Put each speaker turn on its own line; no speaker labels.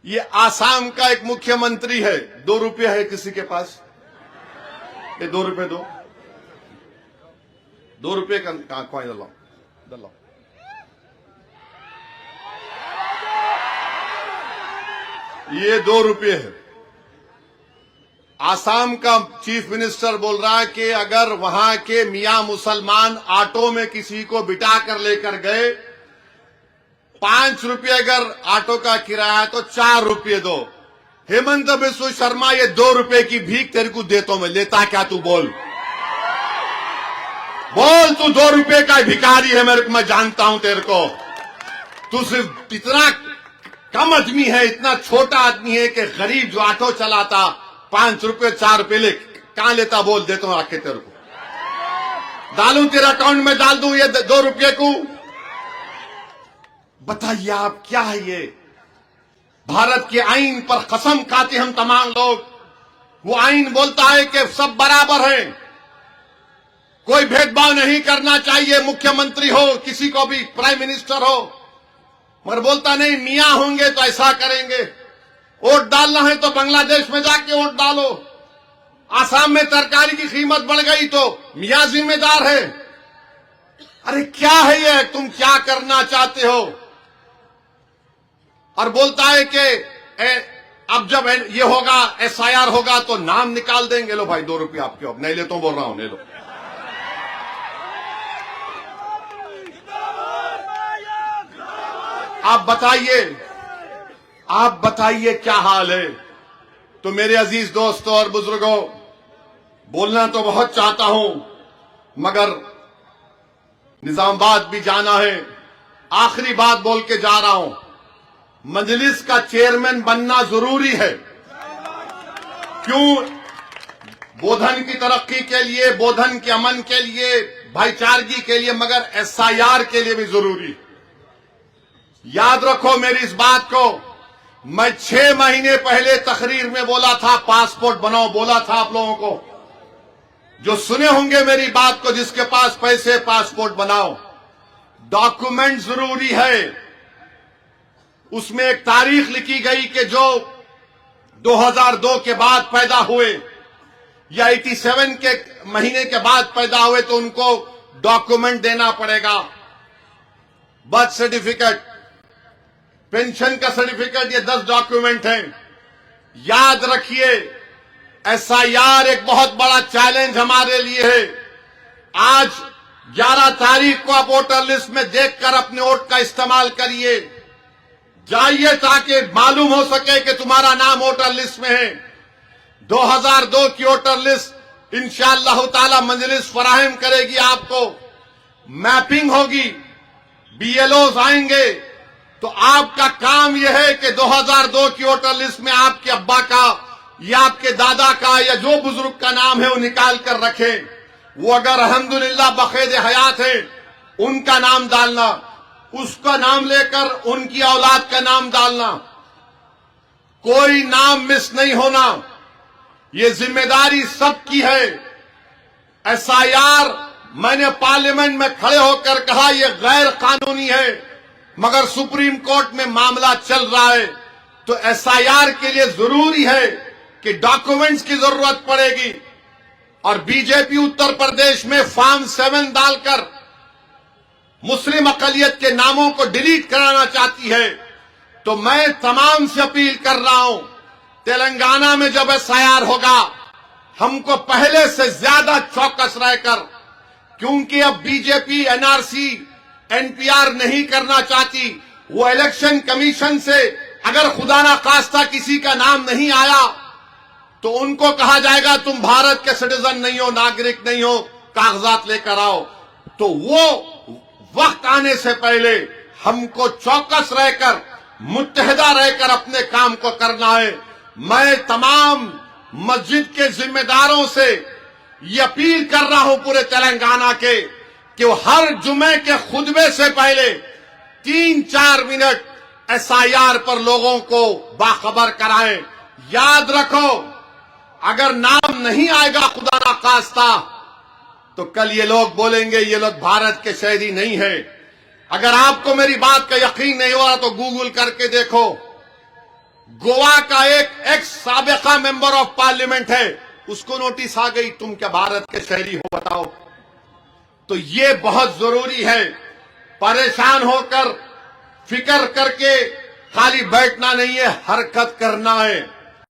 ये आसाम का एक मुख्यमंत्री है, 2 रुपये है किसी के पास? ये 2 रुपये दो, 2 रुपये का कॉइन दलाओ। ये 2 रुपये है। आसाम का चीफ मिनिस्टर बोल रहा है कि अगर वहां के मियां मुसलमान ऑटो में किसी को बिठा कर लेकर गए, 5 रुपये अगर ऑटो का किराया तो 4 रुपये दो। हेमंत बिस्व शर्मा, ये 2 रुपये की भीख तेरे को देता हूं मैं, लेता क्या तू? बोल तू 2 रुपये का भिखारी है, मेरे को, मैं जानता हूं तेरे को। तू सिर्फ इतना कम आदमी है, इतना छोटा आदमी है कि गरीब जो ऑटो चलाता 5 रुपये 4 रुपये ले कहां लेता? बोल, देता हूं आके तेरे को, डालूं तेरे अकाउंट में, डाल दूं ये 2 रुपये को। बताइए आप, क्या है ये? भारत के आईन पर कसम खाते हम तमाम लोग। वो आईन बोलता है कि सब बराबर हैं, कोई भेदभाव नहीं करना चाहिए, मुख्यमंत्री हो, किसी को भी, प्राइम मिनिस्टर हो। मगर बोलता नहीं, मियां होंगे तो ऐसा करेंगे, वोट डालना है तो बांग्लादेश में जाके वोट डालो, आसाम में तरकारी की कीमत बढ़ गई तो मियां जिम्मेदार है। अरे क्या है ये? तुम क्या करना चाहते हो? और बोलता है कि अब जब ये होगा, SIR होगा तो नाम निकाल देंगे। लो भाई 2 रुपये आपके, अब नहीं लेता हूं, बोल रहा हूं, ले लो। आप बताइए क्या हाल है? तो मेरे अजीज दोस्तों और बुजुर्गों, बोलना तो बहुत चाहता हूं, मगर निजामाबाद भी जाना है। आखिरी बात बोल के जा रहा हूं, मजलिस का चेयरमैन बनना जरूरी है। क्यों? बोधन की तरक्की के लिए, बोधन के अमन के लिए, भाईचारगी के लिए, मगर SIR के लिए भी जरूरी। याद रखो मेरी इस बात को, मैं 6 महीने पहले तकरीर में बोला था, पासपोर्ट बनाओ, बोला था आप लोगों को, जो सुने होंगे मेरी बात को, जिसके पास पैसे पासपोर्ट बनाओ। डॉक्यूमेंट जरूरी है। उसमें एक तारीख लिखी गई कि जो 2002 के बाद पैदा हुए या 87 के महीने के बाद पैदा हुए तो उनको डॉक्यूमेंट देना पड़ेगा। बर्थ सर्टिफिकेट, पेंशन का सर्टिफिकेट, ये 10 डॉक्यूमेंट हैं। याद रखिए, SIR एक बहुत बड़ा चैलेंज हमारे लिए है। आज 11 तारीख को आप वोटर लिस्ट में देखकर अपने वोट का इस्तेमाल करिए, जाइए, ताकि मालूम हो सके कि तुम्हारा नाम वोटर लिस्ट में है। 2002 की वोटर लिस्ट इंशाअल्लाह ताला मजलिस फराहम करेगी आपको, मैपिंग होगी, BLOs आएंगे। तो आपका काम यह है कि 2002 की वोटर लिस्ट में आपके अब्बा का या आपके दादा का या जो बुजुर्ग का नाम है वो निकाल कर रखें। वो अगर अल्हम्दुलिल्लाह बखेद हयात है, उनका नाम डालना, उसका नाम लेकर उनकी औलाद का नाम डालना, कोई नाम मिस नहीं होना। ये जिम्मेदारी सबकी है। SIR, मैंने पार्लियामेंट में खड़े होकर कहा यह गैर कानूनी है, मगर सुप्रीम कोर्ट में मामला चल रहा है। तो SIR के लिए जरूरी है कि डॉक्यूमेंट्स की जरूरत पड़ेगी। और बीजेपी उत्तर प्रदेश में फॉर्म 7 डालकर मुस्लिम अकलियत के नामों को डिलीट कराना चाहती है। तो मैं तमाम से अपील कर रहा हूं, तेलंगाना में जब SIR होगा, हमको पहले से ज्यादा चौकस रहकर, क्योंकि अब बीजेपी NRC NPR नहीं करना चाहती। वो इलेक्शन कमीशन से अगर खुदा ना खास्ता किसी का नाम नहीं आया तो उनको कहा जाएगा तुम भारत के सिटीजन नहीं हो, नागरिक नहीं हो, कागजात लेकर आओ। तो वो वक्त आने से पहले हमको चौकस रहकर, मुत्तहिदा रहकर अपने काम को करना है। मैं तमाम मस्जिद के जिम्मेदारों से ये अपील कर रहा हूं पूरे तेलंगाना के, कि वो हर जुमे के खुतबे से पहले 3-4 मिनट SIR पर लोगों को बाखबर कराएं। याद रखो, अगर नाम नहीं आएगा खुदा ना खास्ता, तो कल ये लोग बोलेंगे ये लोग भारत के शहरी नहीं है। अगर आपको मेरी बात का यकीन नहीं हो रहा तो गूगल करके देखो, गोवा का एक एक्स साबिका मेंबर ऑफ पार्लियामेंट है, उसको नोटिस आ गई, तुम क्या भारत के शहरी हो बताओ। तो ये बहुत जरूरी है, परेशान होकर फिक्र करके खाली बैठना नहीं है, हरकत करना है।